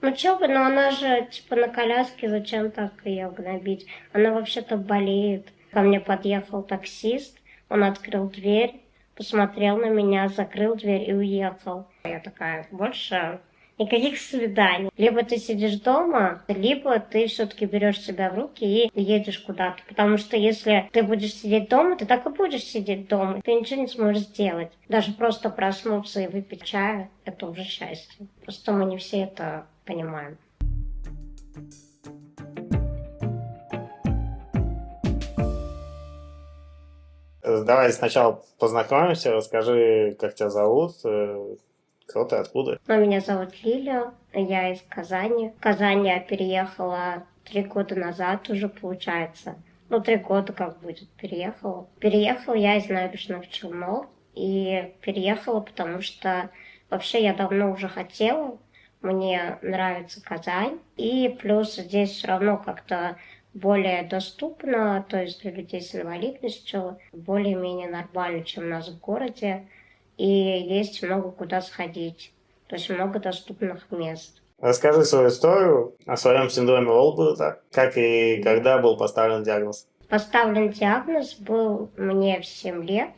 Ну чё бы, но она же типа на коляске, зачем так ее гнобить? Она вообще-то болеет. Ко мне подъехал таксист, он открыл дверь, посмотрел на меня, закрыл дверь и уехал. Я такая, больше никаких свиданий. Либо ты сидишь дома, либо ты все-таки берешь себя в руки и едешь куда-то. Потому что если ты будешь сидеть дома, ты так и будешь сидеть дома. Ты ничего не сможешь сделать. Даже просто проснуться и выпить чая — это уже счастье. Просто мы не все это понимаем. Давай сначала познакомимся, расскажи, как тебя зовут, кто ты, откуда. Ну, меня зовут Лиля, я из Казани. В Казань я переехала 3 года назад уже, получается. Ну, 3 года как будет, переехала. Переехала я из Набережных Челнов. И переехала, потому что вообще я давно уже хотела. Мне нравится Казань. И плюс здесь все равно как-то более доступно, то есть для людей с инвалидностью, более-менее нормально, чем у нас в городе. И есть много куда сходить. То есть много доступных мест. Расскажи свою историю о своем синдроме Олберта, как и когда был поставлен диагноз. Поставлен диагноз был мне в 7 лет,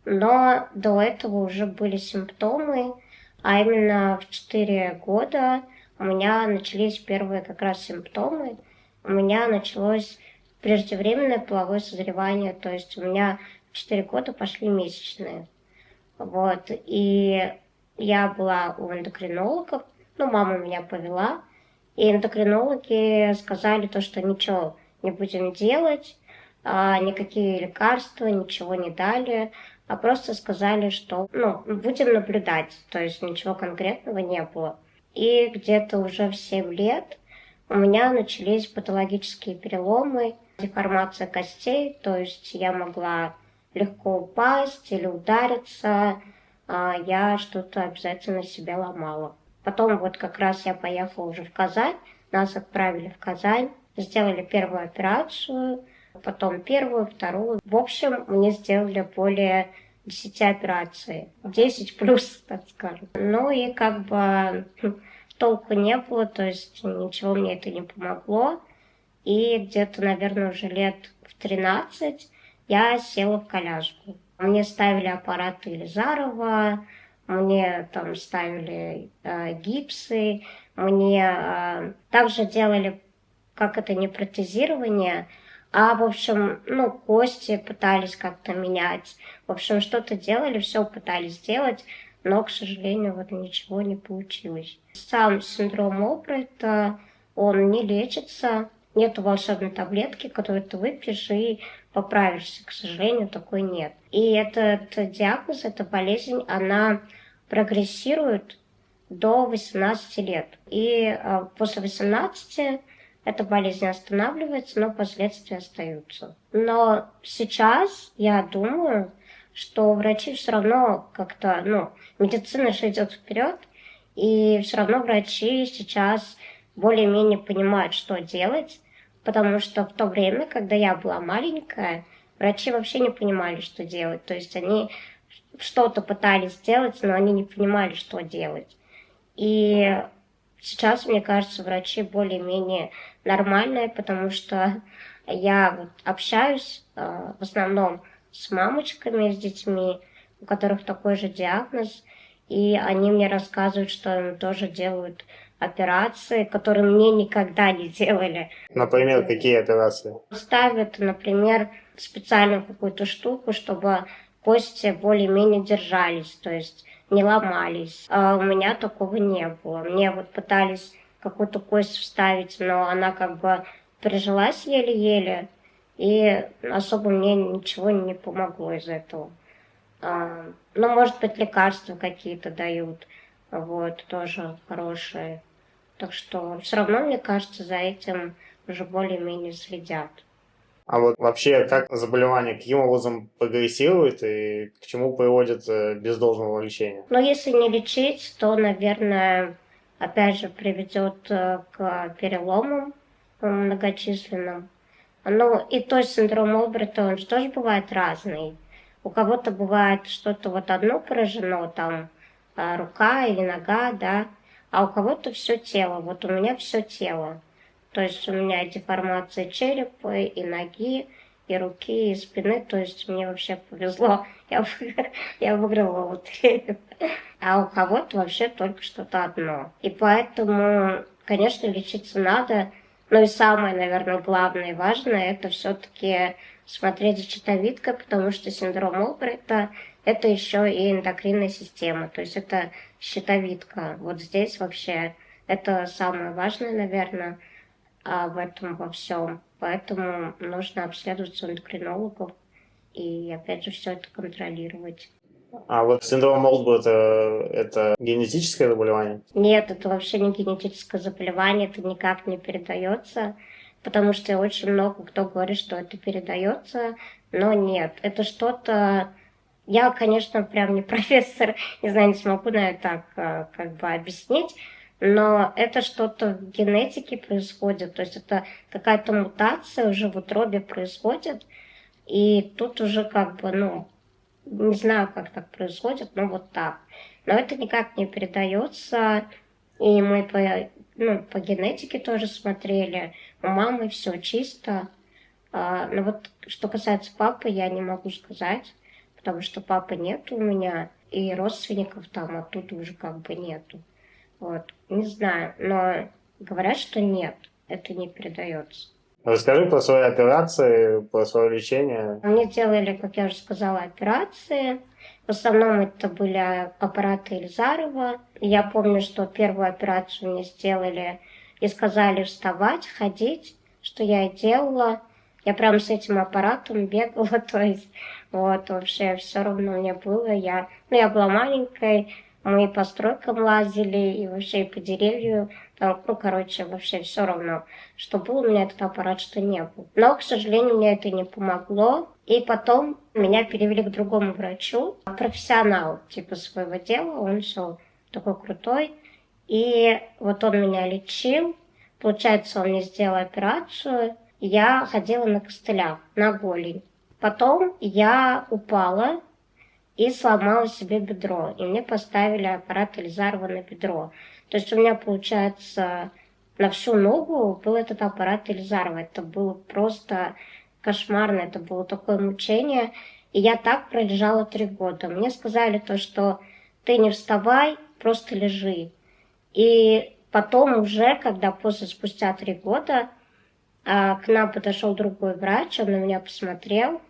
но до этого уже были симптомы, а именно в 4 года у меня начались первые как раз симптомы. У меня началось преждевременное половое созревание, то есть у меня в 4 года пошли месячные. Вот, и я была у эндокринологов, ну, мама меня повела, и эндокринологи сказали то, что ничего не будем делать, никакие лекарства, ничего не дали, а просто сказали, что, ну, будем наблюдать, то есть ничего конкретного не было. И где-то уже в 7 лет у меня начались патологические переломы, деформация костей, то есть я могла легко упасть или удариться, я что-то обязательно себе ломала. Потом вот как раз я поехала уже в Казань, нас отправили в Казань, сделали первую операцию, потом первую, вторую. В общем, мне сделали более 10 операций, 10 плюс, так скажем. Ну и как бы толку не было, то есть ничего мне это не помогло. И где-то, наверное, уже лет в 13 я села в коляску. Мне ставили аппараты Елизарова, мне там ставили гипсы, мне также делали, как это, не протезирование, а, в общем, ну, кости пытались как-то менять. В общем, что-то делали, все пытались сделать, но, к сожалению, вот ничего не получилось. Сам синдром Обрата, он не лечится, нету волшебной таблетки, которую ты выпьешь и поправишься. К сожалению, такой нет. И этот диагноз, эта болезнь, она прогрессирует до 18 лет. И после 18 эта болезнь останавливается, но последствия остаются. Но сейчас я думаю, что врачи все равно как-то, ну, медицина же идет вперед, и все равно врачи сейчас более-менее понимают, что делать, потому что в то время, когда я была маленькая, врачи вообще не понимали, что делать. То есть они что-то пытались сделать, но они не понимали, что делать. И сейчас, мне кажется, врачи более-менее нормальные, потому что я вот общаюсь в основном с мамочками, с детьми, у которых такой же диагноз, и они мне рассказывают, что им тоже делают операции, которые мне никогда не делали. Например, какие операции? Ставят, например, специальную какую-то штуку, чтобы кости более-менее держались, то есть не ломались. А у меня такого не было. Мне вот пытались какую-то кость вставить, но она как бы прижилась еле-еле, и особо мне ничего не помогло из этого. Ну, может быть, лекарства какие-то дают, вот, тоже хорошие. Так что все равно, мне кажется, за этим уже более-менее следят. А вот вообще, как заболевание, каким образом прогрессирует и к чему приводит без должного лечения? Но если не лечить, то, наверное, опять же приведет к переломам многочисленным. Ну, и то синдром Олберта, он же тоже бывает разный. У кого-то бывает что-то вот одно поражено, там рука или нога, да, а у кого-то все тело. Вот у меня все тело. То есть у меня деформация черепа и ноги, и руки, и спины. То есть мне вообще повезло. Я выиграла лотерею. А у кого-то вообще только что-то одно. И поэтому, конечно, лечиться надо. Ну и самое, наверное, главное и важное, это все-таки смотреть за щитовидкой, потому что синдром Олбрайта это еще и эндокринная система. То есть это щитовидка. Вот здесь вообще это самое важное, наверное, в этом во всем. Поэтому нужно обследоваться у эндокринологов и, опять же, все это контролировать. А вот синдром Молдбу это генетическое заболевание? Нет, это вообще не генетическое заболевание, это никак не передается, потому что очень много кто говорит, что это передается, но нет, это что-то... Я, конечно, прям не профессор, не знаю, не смогу, наверное, так как бы объяснить, но это что-то в генетике происходит, то есть это какая-то мутация уже в утробе происходит, и тут уже как бы, ну, не знаю, как так происходит, но вот так. Но это никак не передается, и мы по генетике тоже смотрели, у мамы все чисто. Но вот что касается папы, я не могу сказать, потому что папы нет у меня, и родственников там оттуда уже как бы нету. Вот, не знаю, но говорят, что нет, это не передается. Расскажи про свои операции, про свое лечение. Мне делали, как я уже сказала, операции. В основном это были аппараты Ильзарова. Я помню, что первую операцию мне сделали и сказали вставать, ходить, что я и делала. Я прям с этим аппаратом бегала, то есть вот вообще все равно мне было. Я была маленькой, мы и по стройкам лазили, и вообще и по деревьям. Там, ну, короче, вообще все равно, что был у меня этот аппарат, что не был. Но, к сожалению, мне это не помогло. И потом меня перевели к другому врачу, профессионал типа своего дела, он все такой крутой. И вот он меня лечил, получается, он мне сделал операцию, я ходила на костылях, на голень. Потом я упала и сломала себе бедро, и мне поставили аппарат Ильзарова на бедро. То есть у меня, получается, на всю ногу был этот аппарат Ильзарова. Это было просто кошмарно, это было такое мучение. И я так пролежала 3 года. Мне сказали то, что ты не вставай, просто лежи. И потом уже, когда спустя 3 года, к нам подошел другой врач, он на меня посмотрел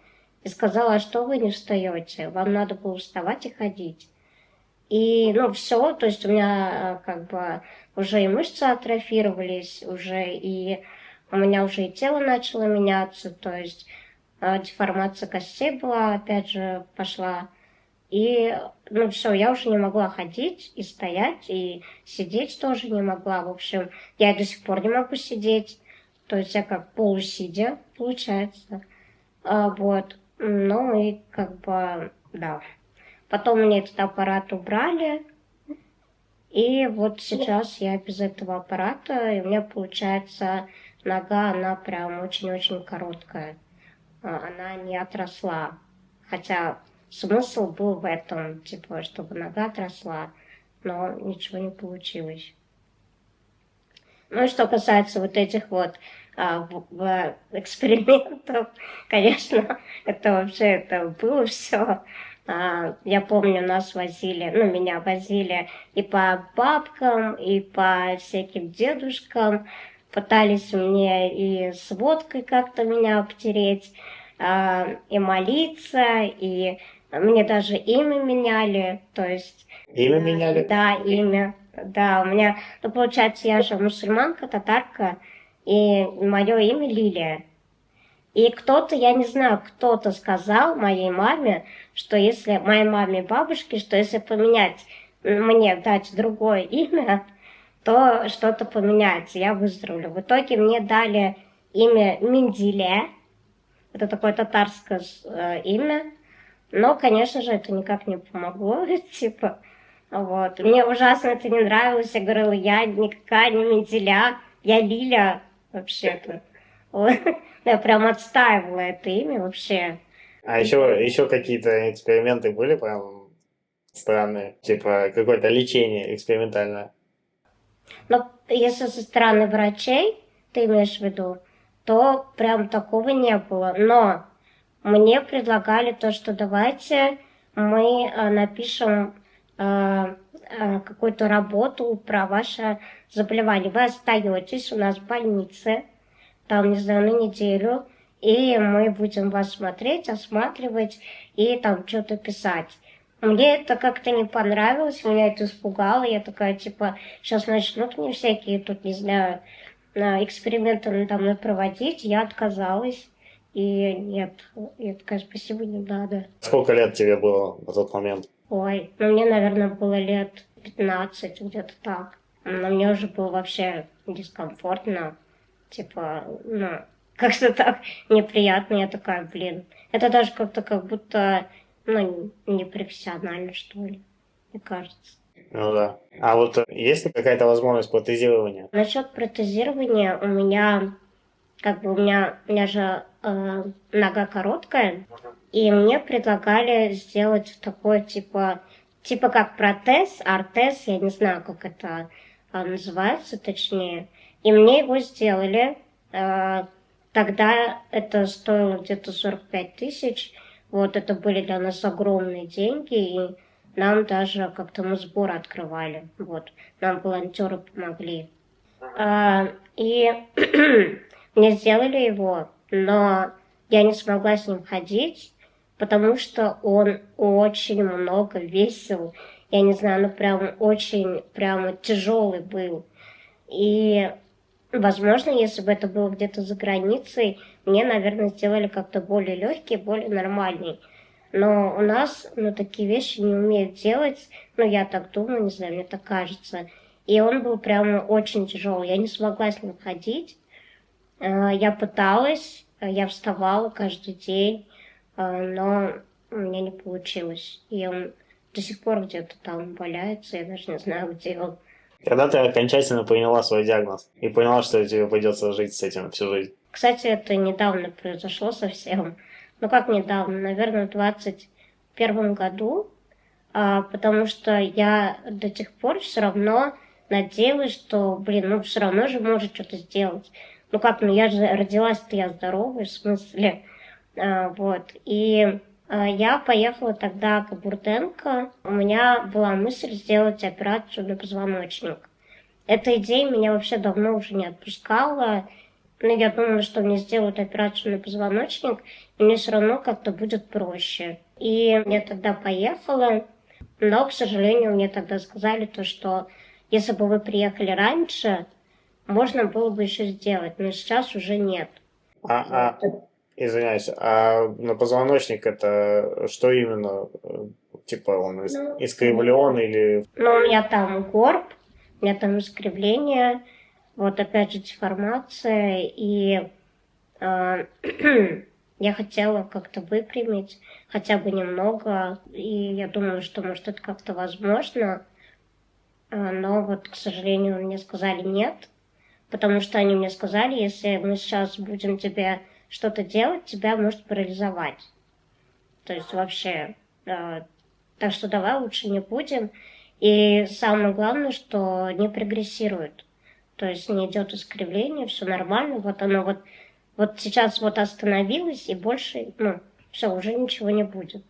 и сказал, а что вы не встаете? Вам надо было вставать и ходить. И, ну, все, то есть у меня как бы уже и мышцы атрофировались, уже и у меня уже и тело начало меняться, то есть деформация костей была, опять же, пошла. И, ну, все, я уже не могла ходить и стоять, и сидеть тоже не могла. В общем, я до сих пор не могу сидеть. То есть я как полусидя, получается. Вот. Ну и как бы, да. Потом мне этот аппарат убрали, и вот сейчас я без этого аппарата, и у меня получается нога, она прям очень-очень короткая. Она не отросла. Хотя смысл был в этом, типа, чтобы нога отросла, но ничего не получилось. Ну и что касается вот этих вот экспериментов, конечно, это вообще это было все. Я помню, нас возили, ну, меня возили и по бабкам, и по всяким дедушкам, пытались мне и с водкой как-то меня обтереть, и молиться, и мне даже имя меняли, то есть... Имя меняли? Да, имя. Да, у меня, ну, получается, я же мусульманка, татарка, и мое имя Лилия. И кто-то, я не знаю, кто-то сказал моей маме, что если, моей маме и бабушке, что если поменять, мне дать другое имя, то что-то поменяется, я выздоровлю. В итоге мне дали имя Менделе, это такое татарское имя, но, конечно же, это никак не помогло, типа, вот. Мне ужасно это не нравилось, я говорила, я никакая не Менделя, я Лиля вообще-то. Вот. Я прям отстаивала это имя вообще. А еще какие-то эксперименты были прям странные? Типа какое-то лечение экспериментальное? Но если со стороны врачей, ты имеешь в виду, то прям такого не было. Но мне предлагали то, что давайте мы напишем какую-то работу про ваше заболевание. Вы остаетесь у нас в больнице, там, не знаю, на неделю, и мы будем вас смотреть, осматривать и там что-то писать. Мне это как-то не понравилось, меня это испугало. Я такая, типа, сейчас начнут мне всякие тут, не знаю, эксперименты надо мной проводить. Я отказалась. И нет, я такая, спасибо, не надо. Сколько лет тебе было на тот момент? Ой, ну мне, наверное, было лет 15, где-то так. Но мне уже было вообще дискомфортно. Типа, ну, как-то так неприятно. Я такая, блин. Это даже как-то как будто, ну, непрофессионально, что ли, мне кажется. Ну да. А вот есть ли какая-то возможность протезирования? Насчет протезирования у меня же нога короткая, и мне предлагали сделать такой типа как протез, артез, я не знаю, как это называется точнее. И мне его сделали. Тогда это стоило где-то 45 тысяч. Вот это были для нас огромные деньги, и нам даже как-то мы сбор открывали. Вот, нам волонтеры помогли. И мне сделали его, но я не смогла с ним ходить, потому что он очень много весил. Я не знаю, ну прям очень прямо тяжелый был. И, возможно, если бы это было где-то за границей, мне, наверное, сделали как-то более легкий, более нормальный. Но у нас, ну, такие вещи не умеют делать. Ну, я так думаю, не знаю, мне так кажется. И он был прямо очень тяжелый. Я не смогла с ним ходить. Я пыталась, я вставала каждый день, но у меня не получилось. И он до сих пор где-то там валяется, я даже не знаю, где он. Когда ты окончательно приняла свой диагноз и поняла, что тебе придется жить с этим всю жизнь? Кстати, это недавно произошло совсем. Ну как недавно? Наверное, в 2021 году. Потому что я до тех пор все равно надеялась, что, блин, ну все равно же может что-то сделать. Ну как, ну я же родилась-то я здоровая, в смысле. Вот. И я поехала тогда к Бурденко. У меня была мысль сделать операцию на позвоночник. Эта идея меня вообще давно уже не отпускала. Но я думала, что мне сделают операцию на позвоночник, и мне все равно как-то будет проще. И я тогда поехала, но, к сожалению, мне тогда сказали то, что если бы вы приехали раньше, можно было бы еще сделать, но сейчас уже нет. А, извиняюсь, а на позвоночник это что именно? Типа он искривлен или... Ну, у меня там горб, у меня там искривление, вот опять же деформация, и я хотела как-то выпрямить хотя бы немного, и я думала, что может это как-то возможно, но вот, к сожалению, мне сказали нет, потому что они мне сказали, если мы сейчас будем тебе что-то делать, тебя может парализовать. То есть вообще, так что давай лучше не будем. И самое главное, что не прогрессирует. То есть не идет искривление, все нормально. Вот оно вот сейчас вот остановилось, и больше, ну, все, уже ничего не будет.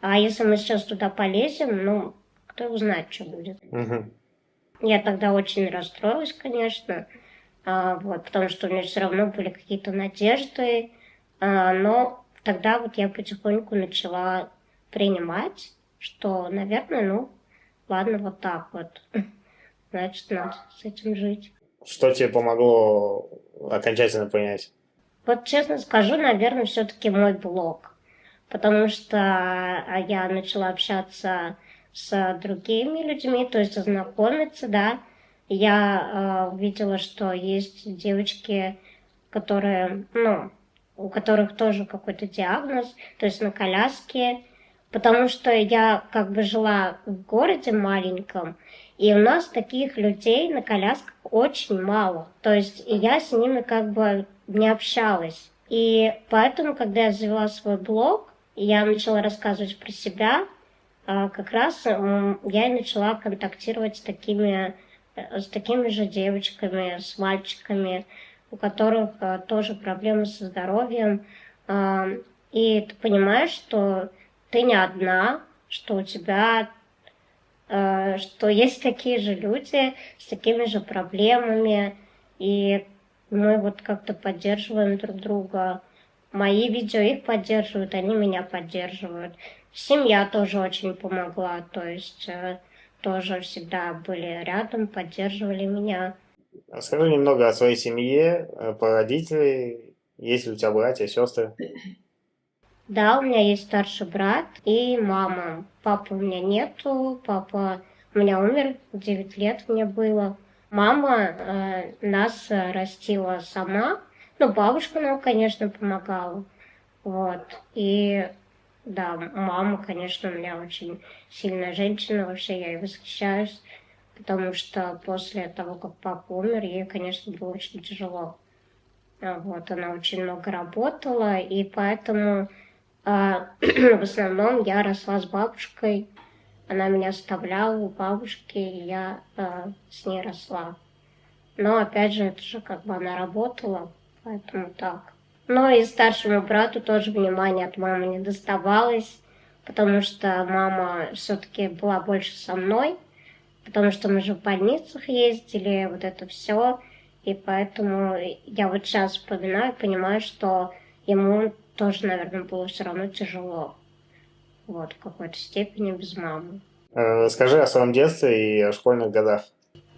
А если мы сейчас туда полезем, ну, кто его знает, что будет. Мгм. Я тогда очень расстроилась, конечно, вот, потому что у меня все равно были какие-то надежды, но тогда вот я потихоньку начала принимать, что, наверное, ну, ладно, вот так вот, значит, надо с этим жить. Что тебе помогло окончательно принять? Вот честно скажу, наверное, все-таки мой блог, потому что я начала общаться с другими людьми, то есть знакомиться, да. Я увидела, что есть девочки, которые, ну, у которых тоже какой-то диагноз, то есть на коляске, потому что я как бы жила в городе маленьком, и у нас таких людей на колясках очень мало. То есть я с ними как бы не общалась. И поэтому, когда я завела свой блог, я начала рассказывать про себя, как раз я и начала контактировать с такими с такими же девочками, с мальчиками, у которых тоже проблемы со здоровьем. И ты понимаешь, что ты не одна, что у тебя, что есть такие же люди с такими же проблемами, и мы вот как-то поддерживаем друг друга. Мои видео их поддерживают, они меня поддерживают. Семья тоже очень помогла, то есть тоже всегда были рядом, поддерживали меня. Расскажи немного о своей семье, про родителей. Есть ли у тебя братья, сестры? Да, у меня есть старший брат и мама. Папы у меня нету, папа у меня умер, 9 лет мне было. Мама нас растила сама, ну, бабушка нам, конечно, помогала. Вот. И да, мама, конечно, у меня очень сильная женщина, вообще я ей восхищаюсь, потому что после того, как папа умер, ей, конечно, было очень тяжело. Вот, она очень много работала, и поэтому в основном я росла с бабушкой, она меня оставляла у бабушки, и я с ней росла. Но опять же, это же как бы она работала, поэтому так. Но и старшему брату тоже внимание от мамы не доставалось, потому что мама все-таки была больше со мной, потому что мы же в больницах ездили, вот это все. И поэтому я вот сейчас вспоминаю, понимаю, что ему тоже, наверное, было все равно тяжело. Вот, в какой-то степени без мамы. Расскажи о своем детстве и о школьных годах.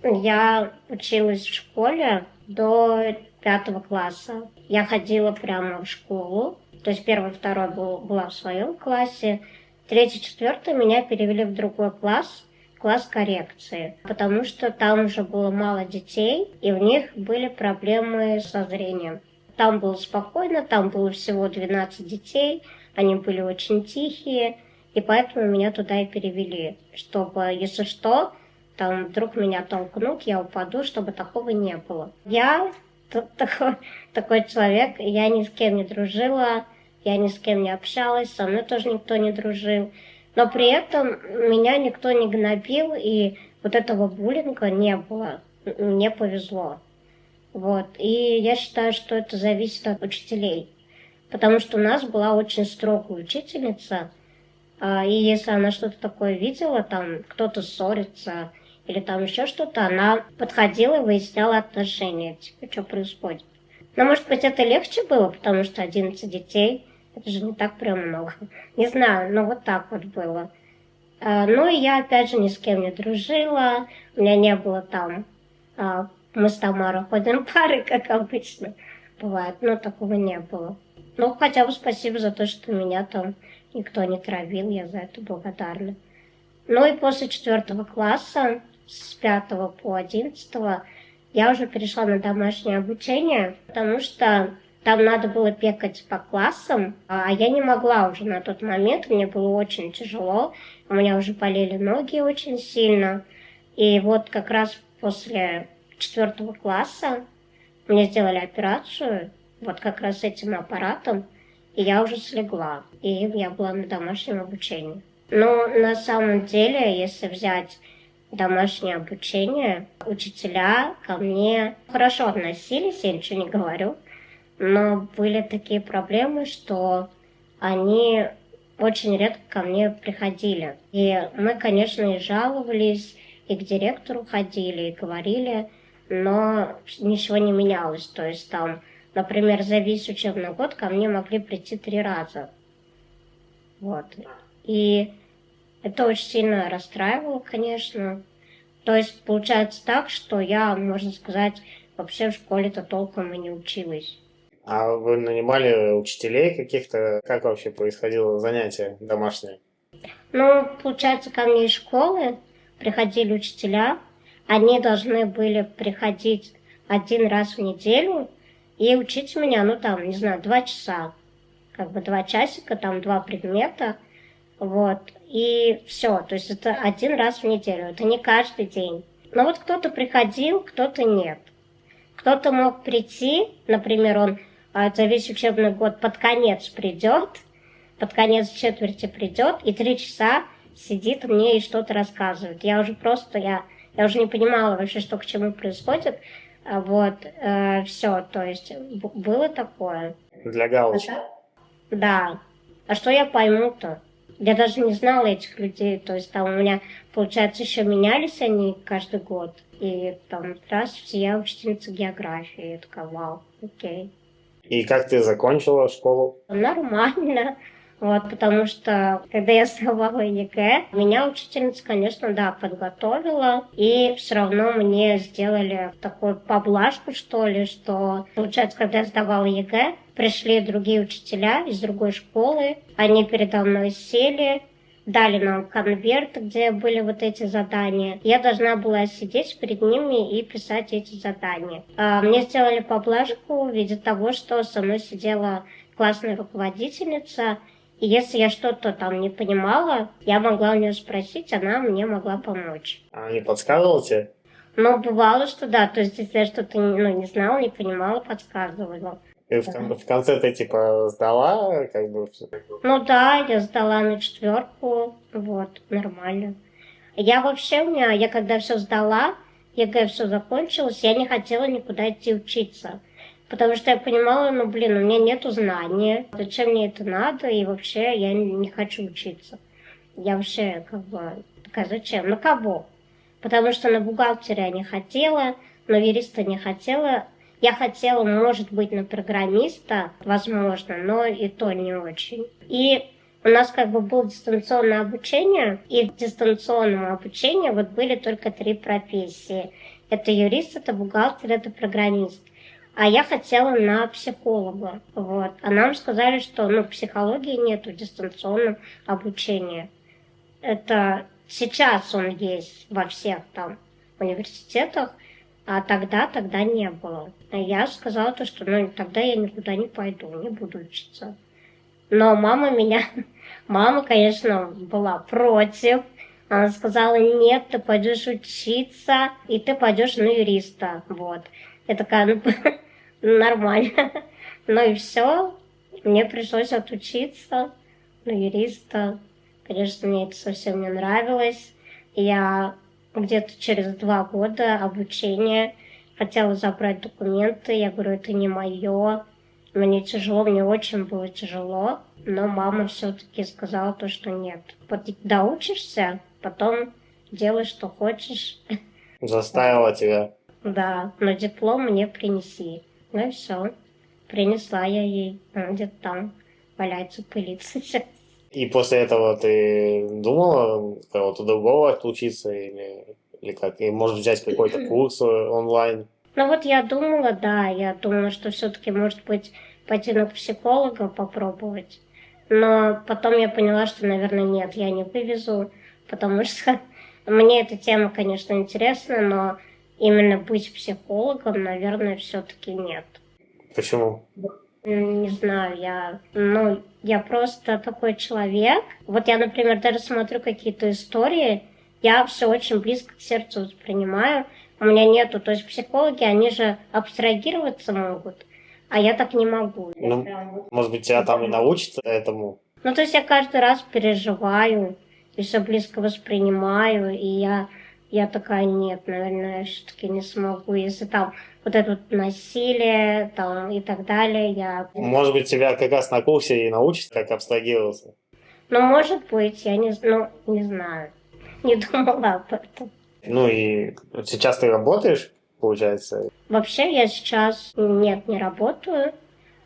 Я училась в школе до 5 класса. Я ходила прямо в школу. То есть 1, 2 была в своем классе. 3, 4 меня перевели в другой класс, класс коррекции. Потому что там уже было мало детей, и у них были проблемы со зрением. Там было спокойно, там было всего 12 детей. Они были очень тихие, и поэтому меня туда и перевели. Чтобы, если что, там вдруг меня толкнут, я упаду, чтобы такого не было. Я такой человек, я ни с кем не дружила, я ни с кем не общалась, со мной тоже никто не дружил. Но при этом меня никто не гнобил, и вот этого буллинга не было. Мне повезло. Вот. И я считаю, что это зависит от учителей. Потому что у нас была очень строгая учительница, и если она что-то такое видела, там кто-то ссорится, или там еще что-то, она подходила и выясняла отношения, типа, что происходит. Но, может быть, это легче было, потому что 11 детей, это же не так прям много. Не знаю, но вот так вот было. Ну, и я, опять же, ни с кем не дружила, у меня не было там, мы с Тамарой ходим парой, как обычно бывает, но такого не было. Ну, хотя бы спасибо за то, что меня там никто не травил, я за это благодарна. Ну, и после 4 класса, с 5 по 11, я уже перешла на домашнее обучение, потому что там надо было бегать по классам, а я не могла уже на тот момент, мне было очень тяжело, у меня уже болели ноги очень сильно. И вот как раз после 4 класса мне сделали операцию, вот как раз с этим аппаратом, и я уже слегла, и я была на домашнем обучении. Но на самом деле, если взять домашнее обучение, учителя ко мне хорошо относились, я ничего не говорю, но были такие проблемы, что они очень редко ко мне приходили. И мы, конечно, и жаловались, и к директору ходили, и говорили, но ничего не менялось. То есть там, например, за весь учебный год ко мне могли прийти 3 раза. Вот. И это очень сильно расстраивало, конечно. То есть получается так, что я, можно сказать, вообще в школе-то толком и не училась. А вы нанимали учителей каких-то? Как вообще происходило занятие домашнее? Ну, получается, ко мне из школы приходили учителя. Они должны были приходить 1 раз в неделю и учить меня, ну там, не знаю, 2 часа. Как бы 2 часика, там 2 предмета. Вот. И все. То есть это 1 раз в неделю. Это не каждый день. Но вот кто-то приходил, кто-то нет. Кто-то мог прийти, например, он за весь учебный год под конец придет, под конец четверти придет и 3 часа сидит мне и что-то рассказывает. Я уже просто, я Я уже не понимала вообще, что к чему происходит. Все, то есть было такое. Для галочки. Да. А что я пойму-то? Я даже не знала этих людей. То есть там у меня, получается, еще менялись они каждый год. И там, здравствуйте, я учительница географии. Я такая, вау, окей. И как ты закончила школу? Нормально. Потому что, когда я сдавала ЕГЭ, меня учительница, конечно, да, подготовила, и все равно мне сделали такую поблажку, что ли, что, получается, когда я сдавала ЕГЭ, пришли другие учителя из другой школы, они передо мной сели, дали нам конверт, где были вот эти задания. Я должна была сидеть перед ними и писать эти задания. Мне сделали поблажку в виде того, что со мной сидела классная руководительница, и если я что-то там не понимала, я могла у нее спросить, она мне могла помочь. Она не подсказывала тебе? Но бывало, что да, то есть если я что-то не знала, не понимала, подсказывала. И в конце ты типа сдала, как бы. Ну да, я сдала на 4, нормально. Я когда все сдала, ЕГЭ все закончилось, я не хотела никуда идти учиться. Потому что я понимала, у меня нету знания, зачем мне это надо, и вообще я не хочу учиться. Я вообще такая, зачем? На кого? Потому что на бухгалтера я не хотела, на юриста не хотела. Я хотела, может быть, на программиста, возможно, но и то не очень. И у нас было дистанционное обучение, и в дистанционном обучении были только 3 профессии. Это юрист, это бухгалтер, это программист. А я хотела на психолога. А нам сказали, что психологии нету в дистанционном обучении. Это сейчас он есть во всех там университетах, а тогда не было. А я сказала то, что тогда я никуда не пойду, не буду учиться. Но мама, конечно, была против. Она сказала, нет, ты пойдешь учиться, и ты пойдешь на юриста. Я такая, нормально. И все. Мне пришлось отучиться на юриста. Конечно, мне это совсем не нравилось. Я где-то через 2 года обучения хотела забрать документы. Я говорю, это не мое. Мне тяжело, мне очень было тяжело. Но мама все-таки сказала то, что нет. Доучишься, потом делай, что хочешь. Заставила тебя. Да, но диплом мне принеси. И все. Принесла я ей. Он где-то там валяется, пылится сейчас. И после этого ты думала кого-то другого отучиться или как? И может взять какой-то курс онлайн? Я думала, что все-таки, может быть, пойти к психологу попробовать. Но потом я поняла, что, наверное, нет, я не вывезу, потому что мне эта тема, конечно, интересна, но именно быть психологом, наверное, все-таки нет. Почему? Не знаю, я просто такой человек. Я, например, даже смотрю какие-то истории, я все очень близко к сердцу воспринимаю. У меня нету, то есть психологи, они же абстрагироваться могут, а я так не могу. Может быть, тебя там и научат этому? То есть я каждый раз переживаю и все близко воспринимаю, и я такая, нет, наверное, я все-таки не смогу. Если там это насилие там, и так далее, я... Может быть, тебя как раз на курсе и научат, как абстрагироваться? Может быть, я не знаю. Не думала об этом. И сейчас ты работаешь, получается? Вообще я сейчас не работаю,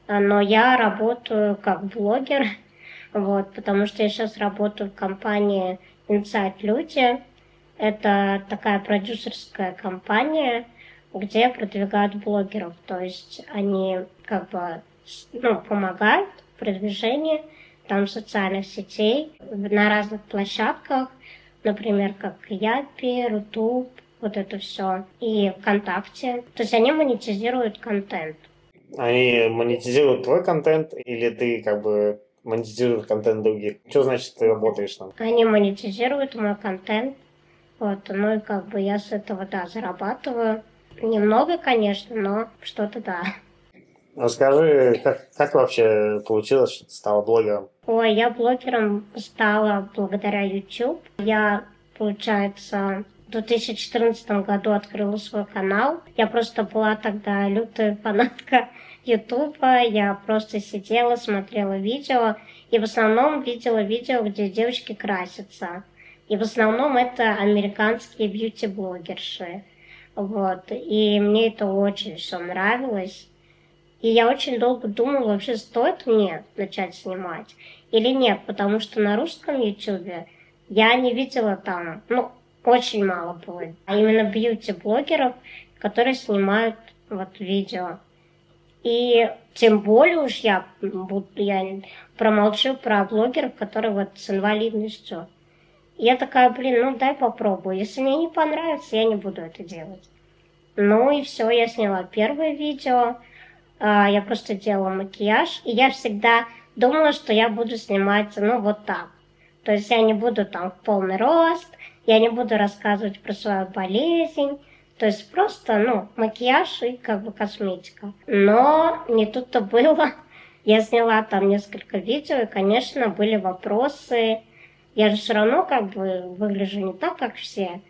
но я работаю как блогер, потому что я сейчас работаю в компании Inside Люди. Это такая продюсерская компания, где продвигают блогеров. То есть они помогают в продвижении там социальных сетей на разных площадках, например, как Япи, Рутуб, это все, и ВКонтакте. То есть они монетизируют контент. Они монетизируют твой контент или ты монетизируешь контент других? Что значит ты работаешь там? Они монетизируют мой контент. Я с этого, зарабатываю. Немного, конечно, но что-то да. Расскажи, как вообще получилось, что ты стала блогером? Я блогером стала благодаря YouTube. Я, получается, в 2014 году открыла свой канал. Я просто была тогда лютая фанатка Ютуба. Я просто сидела, смотрела видео. И в основном видела видео, где девочки красятся. И в основном это американские бьюти-блогерши. Вот. И мне это очень все нравилось. И я очень долго думала, вообще стоит мне начать снимать или нет, потому что на русском ютубе я не видела там, ну, очень мало было. А именно бьюти-блогеров, которые снимают вот видео. И тем более уж я промолчу про блогеров, которые вот с инвалидностью. Я такая, блин, ну дай попробую. Если мне не понравится, я не буду это делать. Ну и все, я сняла первое видео. Я просто делала макияж. И я всегда думала, что я буду снимать, ну, вот так. То есть я не буду там в полный рост, я не буду рассказывать про свою болезнь. То есть просто, ну, макияж и как бы косметика. Но не тут-то было. Я сняла там несколько видео, и, конечно, были вопросы. Я же все равно как бы выгляжу не так, как все.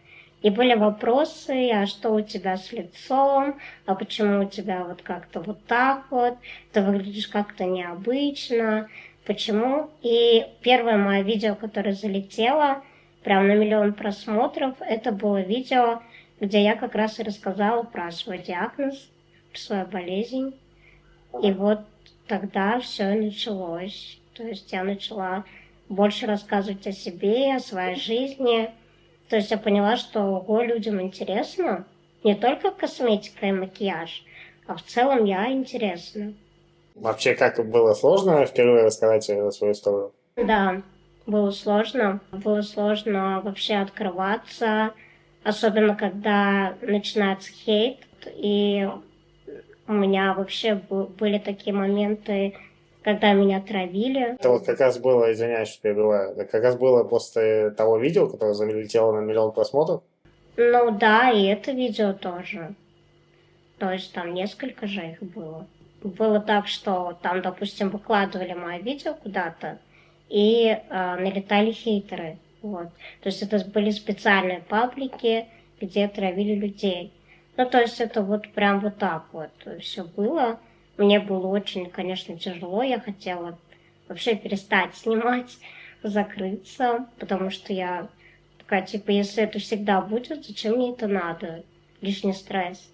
И были вопросы, а что у тебя с лицом, а почему у тебя вот как-то вот так вот, ты выглядишь как-то необычно, почему? И первое мое видео, которое залетело, прям на 1 000 000 просмотров, это было видео, где я как раз и рассказала про свой диагноз, про свою болезнь. И вот тогда все началось. То есть я начала больше рассказывать о себе, о своей жизни. То есть я поняла, что ого, людям интересно не только косметика и макияж, а в целом я интересна. Вообще, как было сложно впервые рассказать свою историю? Да, было сложно. Было сложно вообще открываться, особенно когда начинается хейт. И у меня вообще были такие моменты, когда меня травили. Это вот как раз было, извиняюсь, что перебиваю, это как раз было после того видео, которое залетело на 1 000 000 просмотров. Ну да, и это видео тоже. То есть там несколько же их было. Было так, что там, допустим, выкладывали мое видео куда-то, и налетали хейтеры. Вот. То есть это были специальные паблики, где травили людей. Ну, то есть это вот прям вот так вот все было. Мне было очень, конечно, тяжело. Я хотела вообще перестать снимать, закрыться, потому что я такая, типа, если это всегда будет, зачем мне это надо? Лишний стресс.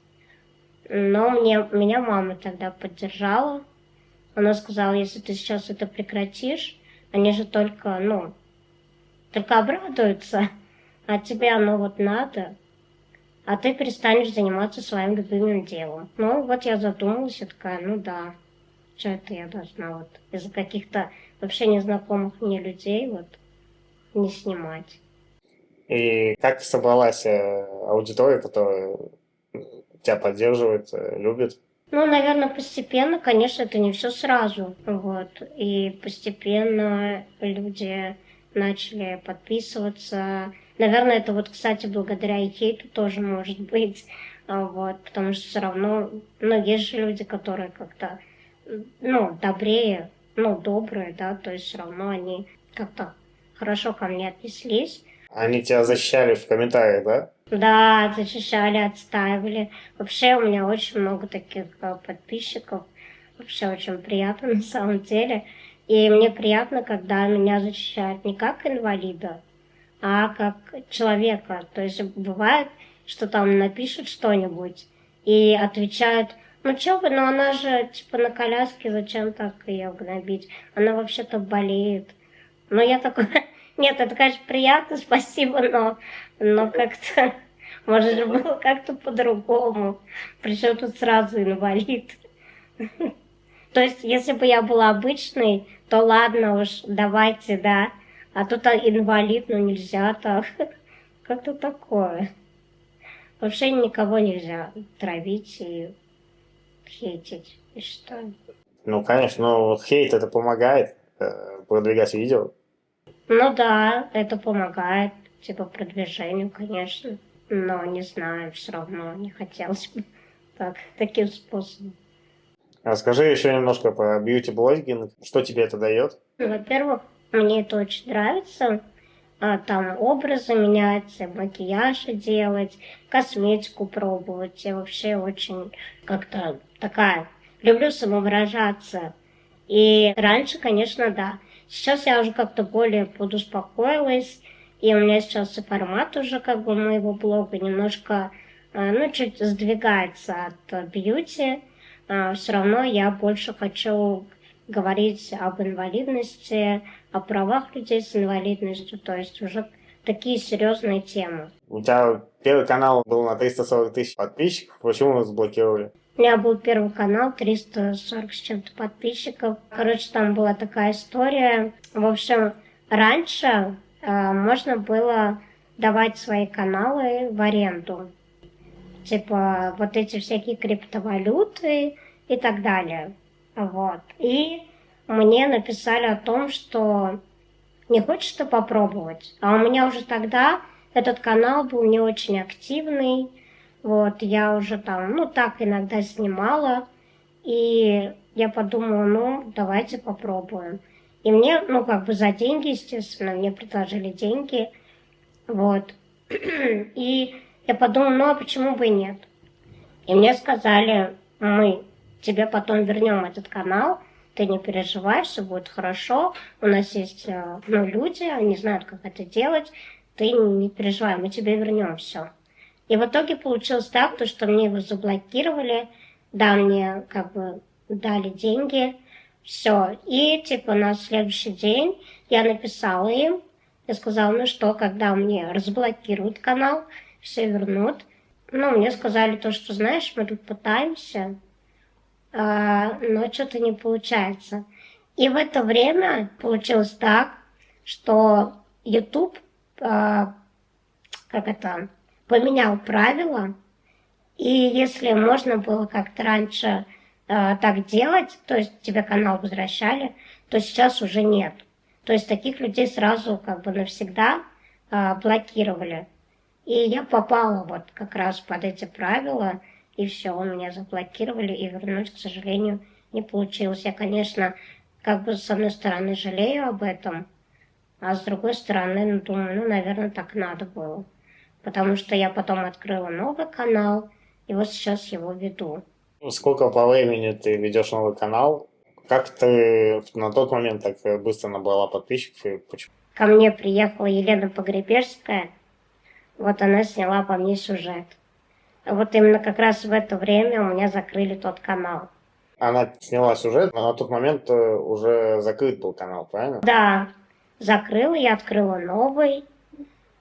Но меня мама тогда поддержала. Она сказала, если ты сейчас это прекратишь, они же только, ну, только обрадуются, а тебе оно вот надо, а ты перестанешь заниматься своим любимым делом. Ну, вот я задумалась и такая, ну да, что это я должна вот из-за каких-то вообще незнакомых мне людей вот не снимать. И как собралась аудитория, которая тебя поддерживает, любит? Ну, наверное, постепенно, конечно, это не все сразу, вот. И постепенно люди начали подписываться. Наверное, это вот, кстати, благодаря и хейту тоже может быть, вот, потому что все равно, ну, есть же люди, которые как-то, ну, добрее, ну, добрые, да, то есть все равно они как-то хорошо ко мне отнеслись. Они тебя защищали в комментариях, да? Да, защищали, отстаивали. Вообще у меня очень много таких подписчиков. Вообще очень приятно на самом деле. И мне приятно, когда меня защищают не как инвалида, а как человека. То есть бывает, что там напишут что-нибудь и отвечают, ну чё вы, ну она же типа на коляске, зачем так ее гнобить? Она вообще-то болеет. Но я такой, нет, это, конечно, приятно, спасибо, но как-то, может же было как-то по-другому. Причем тут сразу инвалид. То есть, если бы я была обычной, то ладно уж, давайте, да. А тут инвалид, ну нельзя так. Как-то такое. Вообще никого нельзя травить и хейтить, я считаю. Ну, конечно, но вот хейт это помогает продвигать видео. Ну да, это помогает, типа, продвижению, конечно. Но не знаю, все равно не хотелось бы так, таким способом. Расскажи еще немножко про бьюти-блогинг. Что тебе это дает? Ну, во-первых, мне это очень нравится. там образы менять, макияж делать, косметику пробовать. Я вообще очень как-то такая, люблю самовыражаться. И раньше, конечно, да. Сейчас я уже как-то более подуспокоилась, и у меня сейчас и формат уже как бы моего блога немножко, ну, чуть сдвигается от бьюти. Все равно я больше хочу говорить об инвалидности, о правах людей с инвалидностью, то есть уже такие серьезные темы. У тебя первый канал был на 340 тысяч подписчиков, почему его заблокировали? У меня был первый канал, 340 с чем-то подписчиков. Короче, там была такая история. В общем, раньше можно было давать свои каналы в аренду. Типа вот эти всякие криптовалюты и так далее. Вот. И мне написали о том, что не хочешь ты попробовать? А у меня уже тогда этот канал был не очень активный. Вот, я уже там, ну, так иногда снимала. И я подумала, ну, давайте попробуем. И мне, ну, как бы за деньги, естественно, мне предложили деньги. Вот. И я подумала, ну, а почему бы и нет? И мне сказали, мы тебе потом вернем этот канал, ты не переживай, все будет хорошо. У нас есть ну, люди, они знают, как это делать. Ты не переживай, мы тебе вернем все. И в итоге получилось так, то, что мне его заблокировали, да, мне как бы дали деньги, все. И типа на следующий день я написала им, я сказала, ну что, когда мне разблокируют канал, все вернут. Ну, мне сказали то, что, знаешь, мы тут пытаемся, но что-то не получается. И в это время получилось так, что YouTube, как это, поменял правила, и если можно было как-то раньше так делать, то есть тебе канал возвращали, то сейчас уже нет. То есть таких людей сразу как бы навсегда блокировали. И я попала вот как раз под эти правила, и все, меня заблокировали, и вернуть, к сожалению, не получилось. Я, конечно, как бы с одной стороны жалею об этом, а с другой стороны, ну, думаю, ну, наверное, так надо было. Потому что я потом открыла новый канал, и вот сейчас его веду. Сколько по времени ты ведешь новый канал? Как ты на тот момент так быстро набрала подписчиков и почему? Ко мне приехала Елена Погребежская, вот она сняла по мне сюжет. Вот именно как раз в это время у меня закрыли тот канал. Она сняла сюжет, но на тот момент уже закрыт был канал, правильно? Да, закрыла, я открыла новый.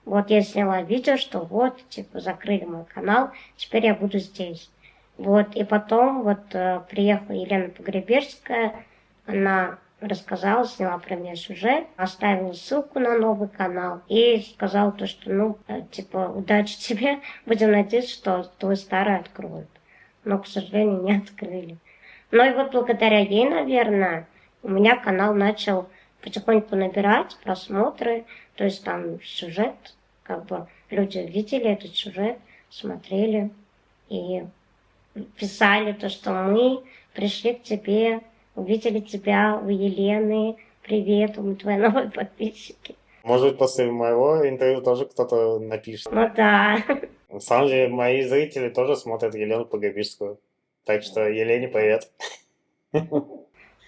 Вот я сняла видео, что вот, типа, закрыли мой канал, теперь я буду здесь. Вот, и потом вот приехала Елена Погребежская, она рассказала, сняла про меня сюжет, оставила ссылку на новый канал и сказала то, что, ну, типа, удачи тебе, будем надеяться, что твой старый откроют. Но, к сожалению, не открыли. Ну и вот благодаря ей, наверное, у меня канал начал потихоньку набирать просмотры, то есть там сюжет, как бы люди видели этот сюжет, смотрели и писали то, что мы пришли к тебе, увидели тебя у Елены, привет, мы твои новые подписчики. Может быть, после моего интервью тоже кто-то напишет. Ну да. На самом деле, мои зрители тоже смотрят Елену Погребищскую. Так что, Елене, привет.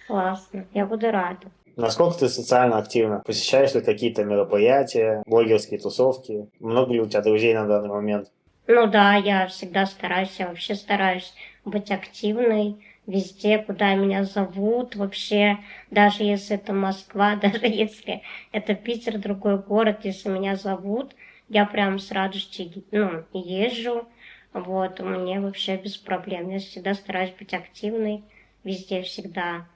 Классно, я буду рада. Насколько ты социально активна? Посещаешь ли какие-то мероприятия, блогерские тусовки? Много ли у тебя друзей на данный момент? Ну да, я всегда стараюсь, я вообще стараюсь быть активной везде, куда меня зовут, вообще, даже если это Москва, даже если это Питер, другой город, если меня зовут, я прям с радостью, ну, езжу, вот, мне вообще без проблем, я всегда стараюсь быть активной везде, всегда.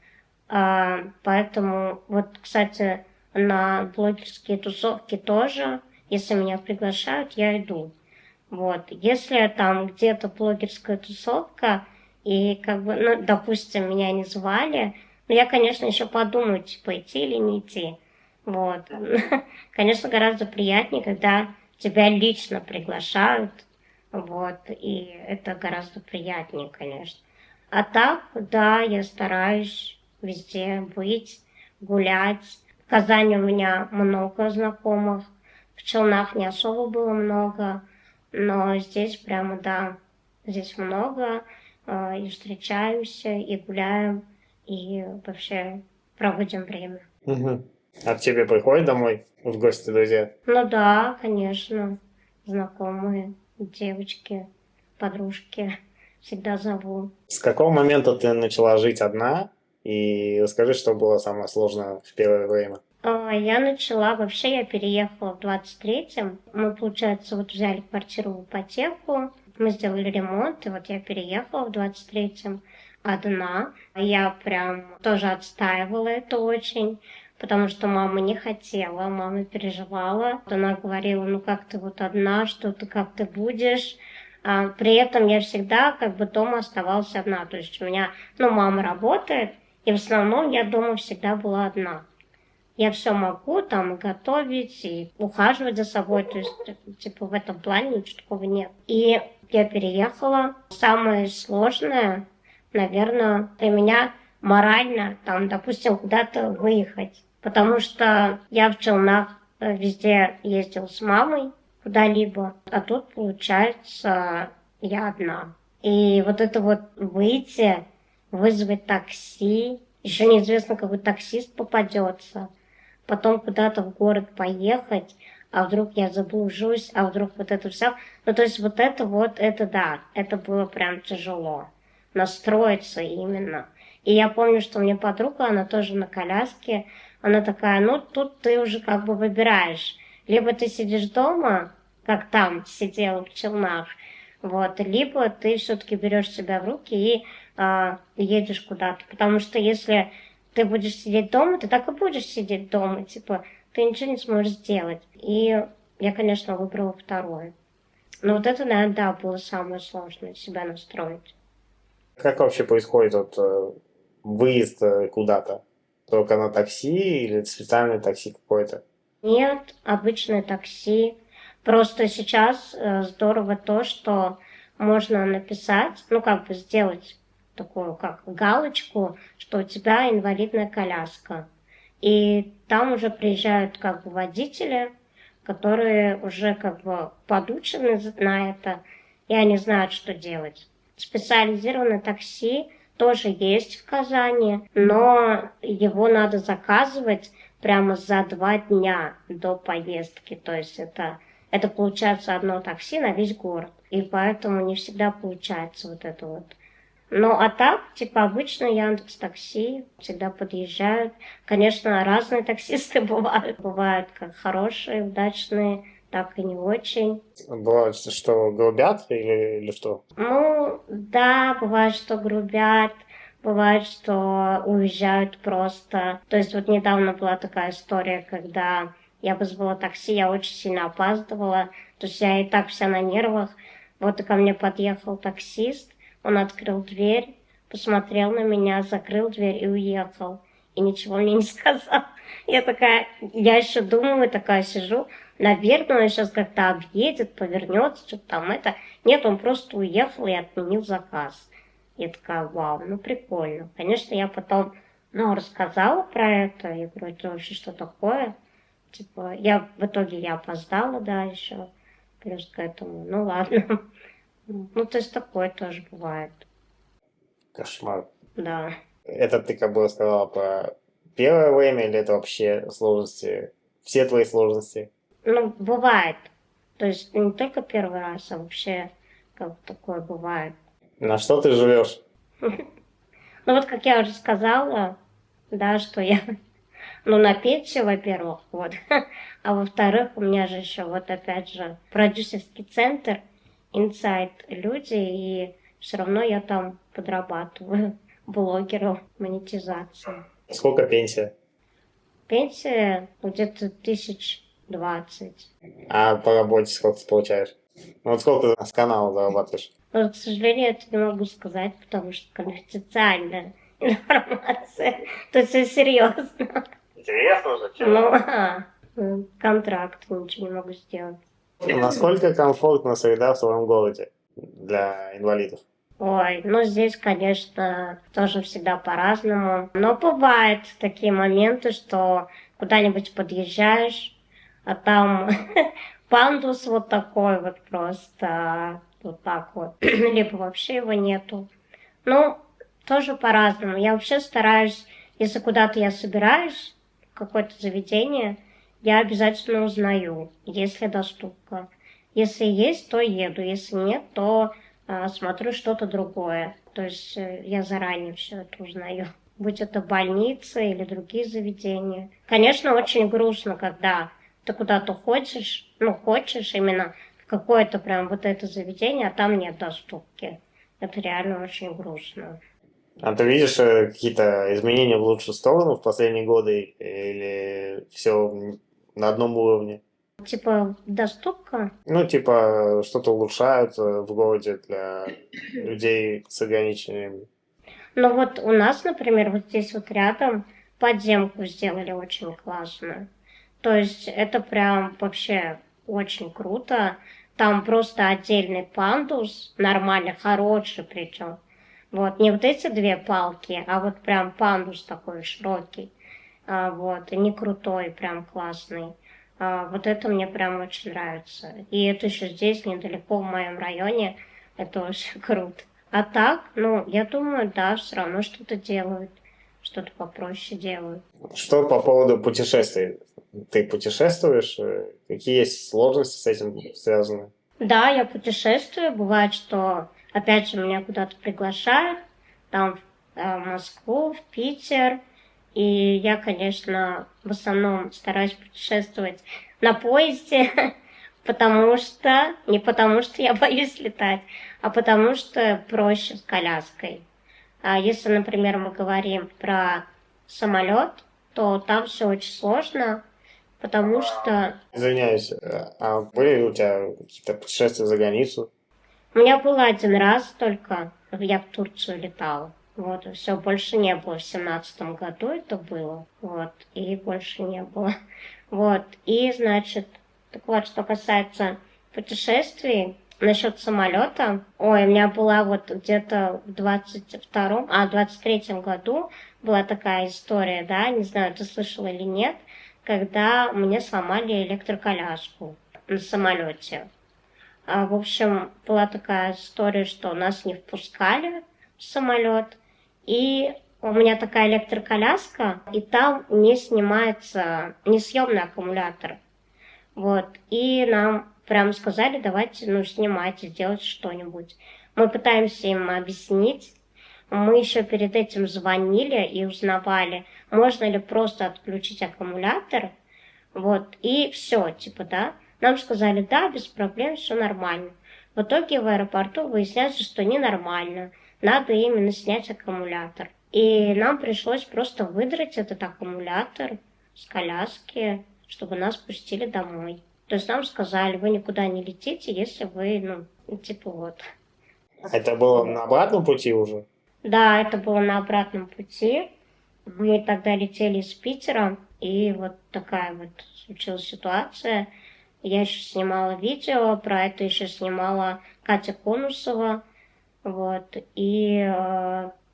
Поэтому, вот, кстати, на блогерские тусовки тоже, если меня приглашают, я иду. Вот. Если там где-то блогерская тусовка, и как бы, ну, допустим, меня не звали, но я, конечно, еще подумаю, типа, идти или не идти. Вот. Конечно, гораздо приятнее, когда тебя лично приглашают, вот, и это гораздо приятнее, конечно. А так, да, я стараюсь везде быть, гулять. В Казани у меня много знакомых, В Челнах не особо было много, но здесь прямо, да, здесь много. И встречаемся, и гуляем, и вообще проводим время. Мгм. А к тебе приходят домой в гости друзья? Ну да, конечно, знакомые, девочки, подружки всегда зову. С какого момента ты начала жить одна? И расскажи, что было самое сложное в первое время. Я начала, вообще я переехала в 23-м. Мы, получается, вот взяли квартиру в ипотеку, мы сделали ремонт, и вот я переехала в 23-м одна. Я прям тоже отстаивала это очень, потому что мама не хотела, мама переживала. Она говорила, ну как ты вот одна, что ты, как ты будешь? При этом я всегда как бы дома оставалась одна. То есть у меня, ну, мама работает, и в основном я дома всегда была одна. Я все могу там и готовить, и ухаживать за собой, то есть, типа, в этом плане ничего такого нет. И я переехала. Самое сложное, наверное, для меня морально, там, допустим, куда-то выехать. Потому что я в Челнах везде ездила с мамой куда-либо, а тут, получается, я одна. И вот это вот выйти, вызвать такси, еще неизвестно, какой таксист попадется, потом куда-то в город поехать, а вдруг я заблужусь, а вдруг вот это все. Ну, то есть вот, это да, это было прям тяжело. Настроиться именно. И я помню, что у меня подруга, она тоже на коляске, она такая, ну, тут ты уже как бы выбираешь. Либо ты сидишь дома, как там сидела в Челнах, вот, либо ты все-таки берешь себя в руки и едешь куда-то. Потому что если ты будешь сидеть дома, ты так и будешь сидеть дома, типа, ты ничего не сможешь сделать. И я, конечно, выбрала второе. Но вот это, наверное, да, было самое сложное, себя настроить. Как вообще происходит вот, выезд куда-то? Только на такси или специальное такси какое-то? Нет, обычное такси. Просто сейчас здорово то, что можно написать, ну, как бы сделать такую, как галочку, что у тебя инвалидная коляска. И там уже приезжают как бы водители, которые уже как бы подучены на это, и они знают, что делать. Специализированное такси тоже есть в Казани, но его надо заказывать прямо за 2 дня до поездки. То есть это получается одно такси на весь город. И поэтому не всегда получается вот это вот. Ну, а так, типа, обычно Яндекс.Такси всегда подъезжают. Конечно, разные таксисты бывают. Бывают как хорошие, удачные, так и не очень. Бывает, что грубят или что? Ну, да, бывает, что грубят, бывает, что уезжают просто. То есть вот недавно была такая история, когда я вызвала такси, я очень сильно опаздывала. То есть я и так вся на нервах. Вот и ко мне подъехал таксист, он открыл дверь, посмотрел на меня, закрыл дверь и уехал. И ничего мне не сказал. Я такая, я еще думаю, такая сижу, наверное, он сейчас как-то объедет, повернется, что-то там это. Нет, он просто уехал и отменил заказ. Я такая, вау, ну прикольно. Конечно, я потом, ну, рассказала про это. Я говорю, это вообще что такое? Типа, в итоге я опоздала, да, еще. Плюс к этому, ну ладно. Ну, то есть такое тоже бывает, Кошмар. да. Это ты как бы сказала про первое время или это вообще сложности? Все твои сложности? Ну, бывает. То есть не только первый раз, а вообще как такое бывает. На что ты живешь? Ну вот, как я уже сказала, да, что я, ну, на пенсию, во-первых, вот, а во-вторых, у меня же еще, вот опять же, продюсерский центр, инсайт люди, и все равно я там подрабатываю блогером, монетизацией. Сколько пенсия? Пенсия где-то 1020. А по работе сколько ты получаешь? Ну, вот сколько ты с канала зарабатываешь? Но, к сожалению, это не могу сказать, потому что конфиденциальная информация. То есть, серьезно. Интересно же, Контракт, ничего не могу сделать. Насколько комфортна среда в твоем городе для инвалидов? Ой, ну здесь, конечно, тоже всегда по-разному. Но бывают такие моменты, что куда-нибудь подъезжаешь, а там пандус вот такой вот просто, вот так вот, либо вообще его нету. Ну, тоже по-разному. Я вообще стараюсь, если куда-то я собираюсь, в какое-то заведение, я обязательно узнаю, есть ли доступно. Если есть, то еду. Если нет, то смотрю что-то другое. То есть я заранее все это узнаю. Будь это больница или другие заведения. Конечно, очень грустно, когда ты куда-то хочешь, ну, хочешь именно в какое-то прям вот это заведение, а там нет доступки. Это реально очень грустно. А ты видишь какие-то изменения в лучшую сторону в последние годы или все на одном уровне? Типа, доступка? Ну, типа, что-то улучшают в городе для людей с ограничениями. Ну вот у нас, например, вот здесь вот рядом подземку сделали очень классно. То есть это прям вообще очень круто. Там просто отдельный пандус, нормально, хороший причем. Вот, не вот эти две палки, а вот прям пандус такой широкий. Вот, и не крутой, прям классный. Вот это мне прям очень нравится. И это еще здесь, недалеко в моем районе. Это очень круто. А так, ну, я думаю, да, все равно что-то делают. Что-то попроще делают. Что по поводу путешествий? Ты путешествуешь? Какие есть сложности с этим связаны? Да, я путешествую. Бывает, что, опять же, меня куда-то приглашают. Там в Москву, в Питер. И я, конечно, в основном стараюсь путешествовать на поезде, не потому что я боюсь летать, а потому что проще с коляской. А если, например, мы говорим про самолет, то там все очень сложно, потому что Извиняюсь, а были у тебя какие-то путешествия за границу? у меня было один раз только, я в Турцию летала. Вот, и все, больше не было. В 17 году это было. Вот, и больше не было. Вот, и, значит, так вот, что касается путешествий, насчет самолета. Ой, у меня была вот где-то в 23-м году была такая история, да, не знаю, ты слышала или нет, когда мне сломали электроколяску на самолете. В общем, была такая история, что нас не впускали в самолет, и у меня такая электроколяска, и там не снимается несъемный аккумулятор. Вот, и нам прям сказали, давайте, ну, снимайте, сделайте что-нибудь. Мы пытаемся им объяснить. Мы еще перед этим звонили и узнавали, можно ли просто отключить аккумулятор, вот, и все, типа, да. Нам сказали, да, без проблем, все нормально. В итоге в аэропорту выясняется, что ненормально. Надо именно снять аккумулятор. И нам пришлось просто выдрать этот аккумулятор с коляски, чтобы нас пустили домой. То есть нам сказали, вы никуда не летите, если вы, ну, типа вот. Это было на обратном пути уже? Да, это было на обратном пути. Мы тогда летели из Питера, и вот такая вот случилась ситуация. Я еще снимала видео, про это еще снимала Катя Конусова. Вот, и,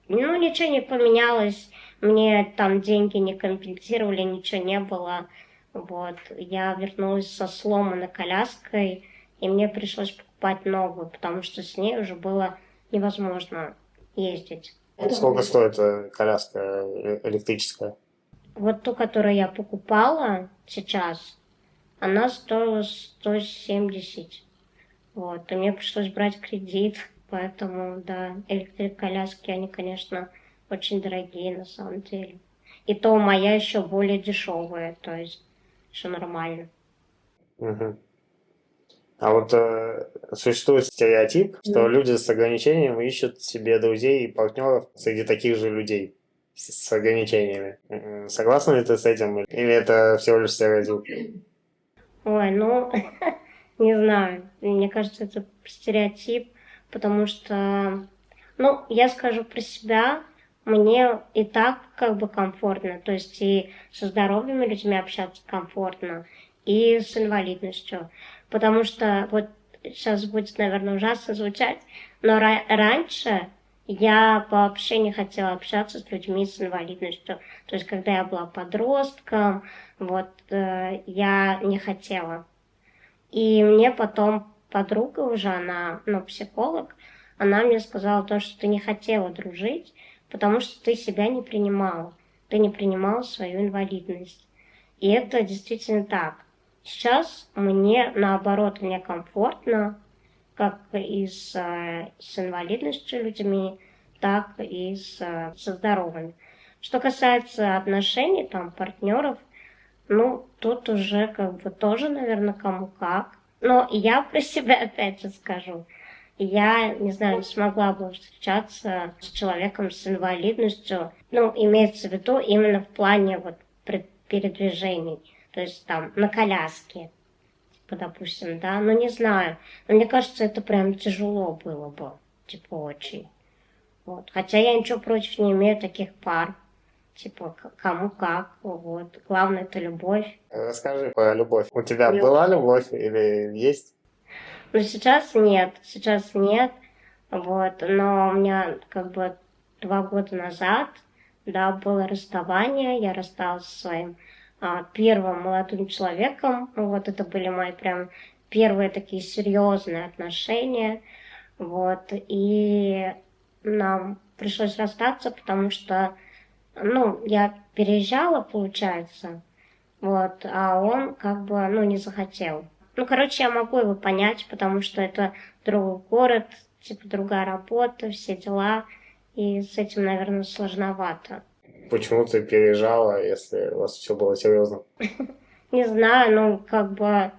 ну, ничего не поменялось. Мне там деньги не компенсировали, ничего не было. Вот, я вернулась со сломанной коляской, и мне пришлось покупать новую, потому что с ней уже было невозможно ездить. Сколько стоит коляска электрическая? Вот ту, которую я покупала сейчас, она стоила 170. Вот, и мне пришлось брать кредит, поэтому, да, электроколяски, они, конечно, очень дорогие на самом деле. И то моя еще более дешевая, то есть все нормально. Мгм. А вот существует стереотип, что люди с ограничением ищут себе друзей и партнеров среди таких же людей с ограничениями. Согласна ли ты с этим? Или это всего лишь стереотип? Ой, ну, не знаю, мне кажется, это стереотип, потому что, ну, я скажу про себя, мне и так как бы комфортно, то есть и со здоровыми людьми общаться комфортно, и с инвалидностью, потому что вот сейчас будет, наверное, ужасно звучать, но раньше Я вообще не хотела общаться с людьми с инвалидностью. То есть, когда я была подростком, вот, я не хотела. И мне потом подруга уже, она, ну, психолог, она мне сказала то, что ты не хотела дружить, потому что ты себя не принимала. Ты не принимала свою инвалидность. И это действительно так. Сейчас мне, наоборот, мне комфортно, как и с инвалидностью людьми, так и со здоровыми. Что касается отношений, там, партнеров, ну, тут уже как бы тоже, наверное, кому как. Но я про себя опять же скажу. Я, не знаю, не смогла бы встречаться с человеком с инвалидностью. Ну, имеется в виду именно в плане вот передвижений. То есть там на коляске, типа, допустим, да. Ну, не знаю. Но мне кажется, это прям тяжело было бы. Типа, очень. Вот. Хотя я ничего против не имею таких пар. Типа, кому как, вот. Главное, это любовь. Расскажи про любовь. У тебя Лю- была любовь или есть? Но сейчас нет, вот. Но у меня как бы 2 года назад, да, было расставание, я рассталась со своим первым молодым человеком, вот, это были мои прям первые такие серьезные отношения, вот, и нам пришлось расстаться, потому что, ну, я переезжала, получается, вот, а он как бы, ну, не захотел. Ну, короче, я могу его понять, потому что это другой город, типа другая работа, все дела, и с этим, наверное, сложновато. Почему ты переезжала, если у вас все было серьезно? Не знаю, ну, как бы,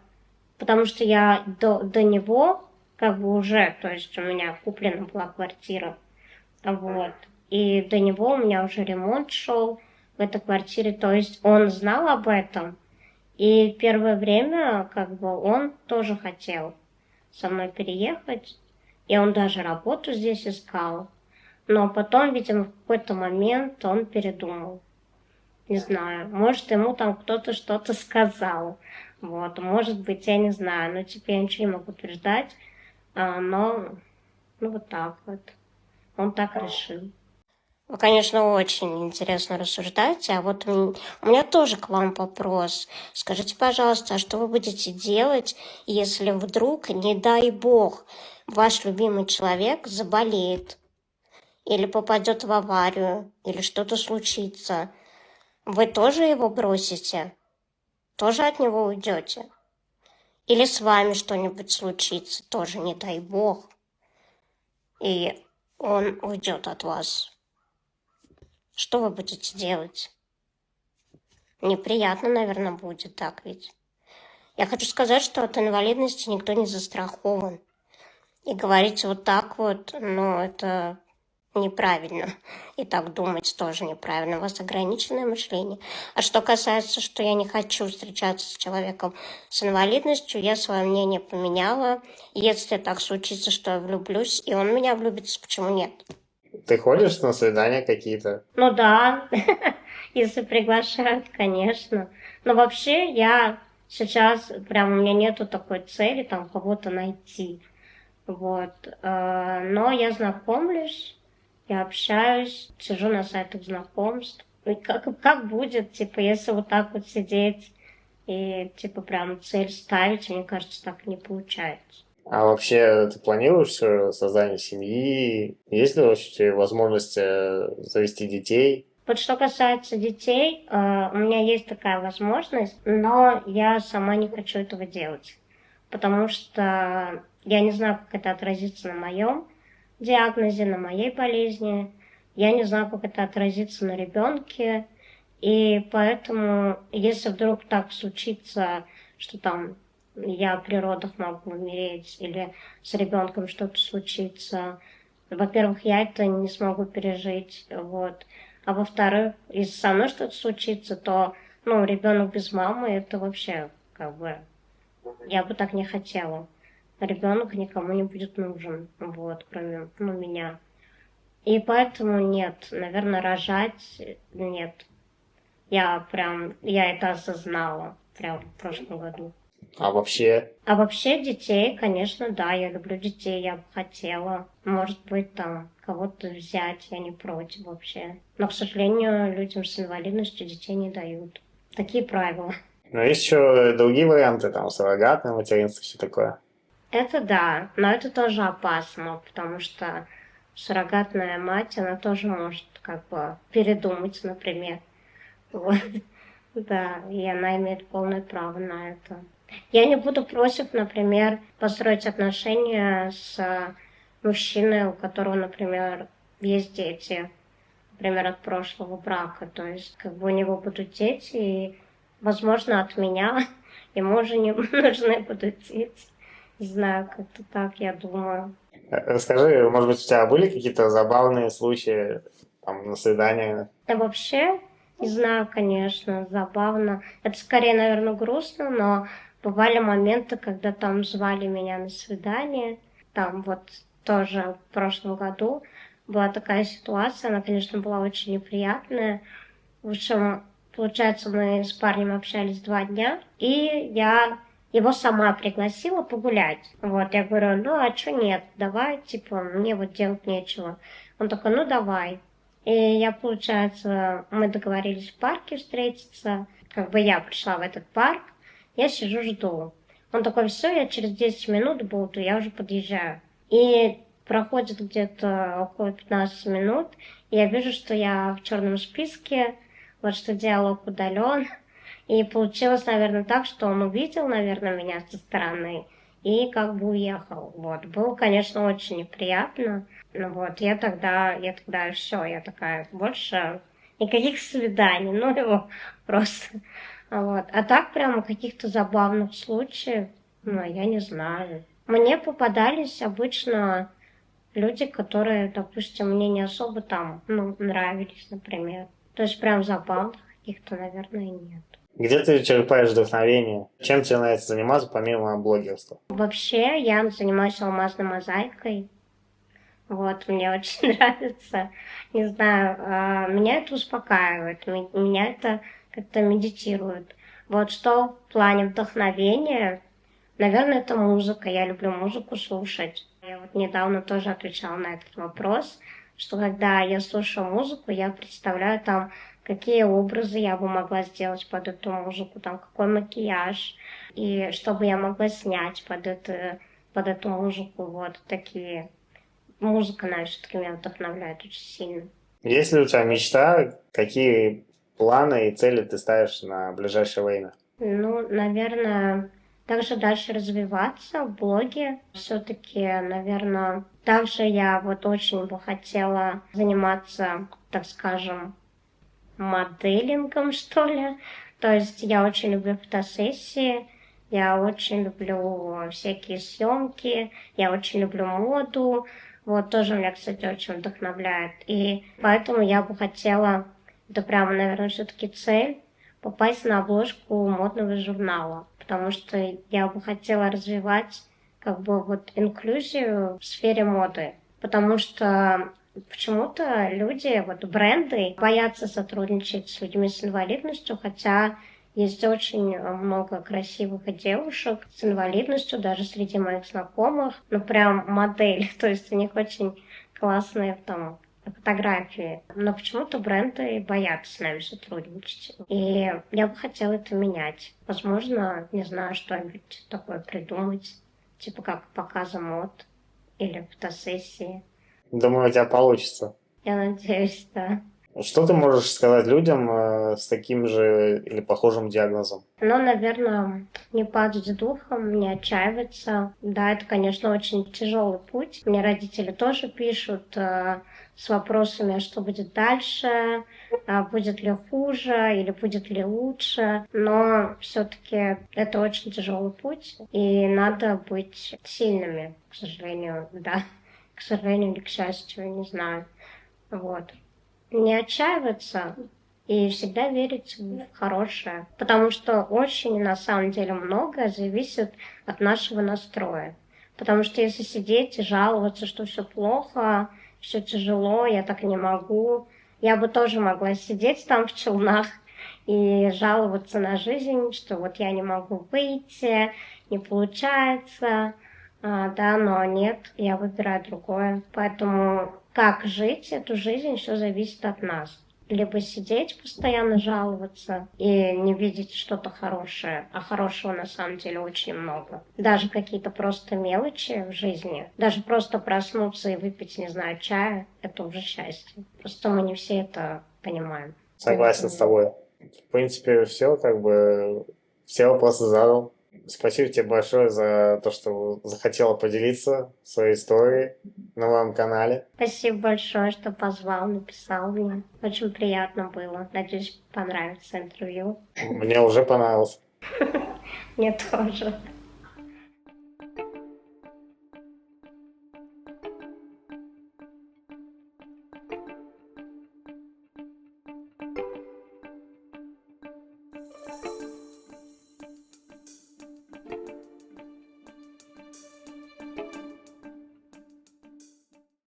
потому что я до него, как бы уже, то есть у меня куплена была квартира, вот, и до него у меня уже ремонт шел в этой квартире, то есть он знал об этом, и первое время, как бы, он тоже хотел со мной переехать, и он даже работу здесь искал. Но потом, видимо, в какой-то момент он передумал. Не знаю, может, ему там кто-то что-то сказал. Вот, может быть, я не знаю, но теперь я ничего не могу утверждать. Но, ну, вот так вот. Он так решил. Вы, конечно, очень интересно рассуждаете, а вот у меня тоже к вам вопрос. Скажите, пожалуйста, а что вы будете делать, если вдруг, не дай бог, ваш любимый человек заболеет или попадет в аварию, или что-то случится? Вы тоже его бросите? Тоже от него уйдете? Или с вами что-нибудь случится, тоже не дай бог, и он уйдет от вас? Что вы будете делать? Неприятно, наверное, будет так ведь. Я хочу сказать, что от инвалидности никто не застрахован. И говорить вот так вот, ну, это неправильно. И так думать тоже неправильно. У вас ограниченное мышление. А что касается, что я не хочу встречаться с человеком с инвалидностью, я свое мнение поменяла. Если так случится, что я влюблюсь, и он в меня влюбится, почему нет? Ты ходишь на свидания какие-то? Ну да, если приглашают, конечно. Но вообще я сейчас, прям у меня нету такой цели, там, кого-то найти. Вот. Но я знакомлюсь, я общаюсь, сижу на сайтах знакомств. И как будет, типа, если вот так вот сидеть и, типа, прям цель ставить, мне кажется, так не получается. А вообще ты планируешь создание семьи? Есть ли вообще у тебя возможность завести детей? Вот что касается детей, у меня есть такая возможность, но я сама не хочу этого делать, потому что я не знаю, как это отразится на моем диагнозе, на моей болезни, я не знаю, как это отразится на ребенке, и поэтому, если вдруг так случится, что там я при родах могу умереть или с ребенком что-то случится, во-первых, я это не смогу пережить, вот. А во-вторых, если со мной что-то случится, то, ну, ребенок без мамы, это вообще, как бы, я бы так не хотела. Ребенок никому не будет нужен, вот, кроме, ну, меня. И поэтому нет, наверное, рожать нет. Я это осознала прям в прошлом году. А вообще, А вообще детей, конечно, да, я люблю детей, я бы хотела. Может быть, там кого-то взять, я не против вообще. Но, к сожалению, людям с инвалидностью детей не дают. Такие правила. Но есть еще другие варианты, там, суррогатное материнство, все такое. Это да, но это тоже опасно, потому что суррогатная мать, она тоже может как бы передумать, например. Вот. Да, и она имеет полное право на это. Я не буду против, например, построить отношения с мужчиной, у которого, например, есть дети, например, от прошлого брака. То есть, как бы у него будут дети, и, возможно, от меня ему уже не нужны будут дети. Не знаю, как-то так, я думаю. Расскажи, может быть, у тебя были какие-то забавные случаи там, на свиданиях? А вообще, не знаю, конечно, забавно. Это скорее, наверное, грустно, но бывали моменты, когда там звали меня на свидание. Там вот тоже в прошлом году была такая ситуация, она, конечно, была очень неприятная. В общем, получается, мы с парнем общались 2 дня, и я его сама пригласила погулять. Вот, я говорю, ну а чё нет, давай, типа, мне вот делать нечего. Он такой, ну давай. И я, получается, мы договорились в парке встретиться. Как бы я пришла в этот парк, я сижу, жду. Он такой, все, я через 10 минут буду, я уже подъезжаю. И проходит где-то около 15 минут, и я вижу, что я в черном списке, вот что диалог удален. И получилось, наверное, так, что он увидел, наверное, меня со стороны и как бы уехал. Вот. Было, конечно, очень неприятно. Ну вот, я тогда все, я такая, больше никаких свиданий, ну его просто. Вот. А так прямо каких-то забавных случаев, ну, я не знаю. Мне попадались обычно люди, которые, допустим, мне не особо там, ну, нравились, например. То есть прям забавных каких-то, наверное, нет. Где ты черпаешь вдохновение? Чем тебе нравится заниматься помимо блогерства? Вообще, я занимаюсь алмазной мозаикой. Вот, мне очень нравится. Не знаю, меня это успокаивает, меня это как-то медитирует. Вот что в плане вдохновения, наверное, это музыка. Я люблю музыку слушать. Я вот недавно тоже отвечала на этот вопрос, что когда я слушаю музыку, я представляю там, какие образы я бы могла сделать под эту музыку, там, какой макияж, и что бы я могла снять под эту музыку, вот такие. Музыка, наверное, все-таки меня вдохновляет очень сильно. Есть ли у тебя мечта? Какие планы и цели ты ставишь на ближайшее время? Ну, наверное, также дальше развиваться в блоге. Все-таки, наверное, также я вот очень бы хотела заниматься, так скажем, моделингом, что ли. То есть я очень люблю фотосессии, я очень люблю всякие съемки, я очень люблю моду. Вот тоже меня, кстати, очень вдохновляет. И поэтому я бы хотела, это прямо, наверное, все-таки цель, попасть на обложку модного журнала. Потому что я бы хотела развивать как бы вот инклюзию в сфере моды. Потому что почему-то люди, вот бренды, боятся сотрудничать с людьми с инвалидностью, хотя есть очень много красивых девушек с инвалидностью, даже среди моих знакомых. Ну, прям модель, то есть у них очень классные там фотографии. Но почему-то бренды боятся с нами сотрудничать. И я бы хотела это менять. Возможно, не знаю, что-нибудь такое придумать, типа как показы мод или фотосессии. Думаю, у тебя получится. Я надеюсь, да. Что ты можешь сказать людям с таким же или похожим диагнозом? Но, наверное, не падать духом, не отчаиваться. Да, это, конечно, очень тяжелый путь. Мне родители тоже пишут с вопросами, а что будет дальше, будет ли хуже или будет ли лучше. Но все-таки это очень тяжелый путь, и надо быть сильными, к сожалению, да. К сожалению или к счастью, не знаю. Вот. Не отчаиваться и всегда верить в хорошее. Потому что очень, на самом деле, многое зависит от нашего настроя. Потому что если сидеть и жаловаться, что все плохо, все тяжело, я так не могу, я бы тоже могла сидеть там в челнах и жаловаться на жизнь, что вот я не могу выйти, не получается, да, но нет, я выбираю другое. Поэтому как жить эту жизнь, все зависит от нас. Либо сидеть, постоянно жаловаться и не видеть что-то хорошее, а хорошего на самом деле очень много. Даже какие-то просто мелочи в жизни, даже просто проснуться и выпить, не знаю, чая, это уже счастье. Просто мы не все это понимаем. Согласен с тобой. В принципе, все, как бы, все вопросы задал. Спасибо тебе большое за то, что захотела поделиться своей историей на моем канале. Спасибо большое, что позвал, написал мне. Очень приятно было. Надеюсь, понравится интервью. Мне уже понравилось. Мне тоже.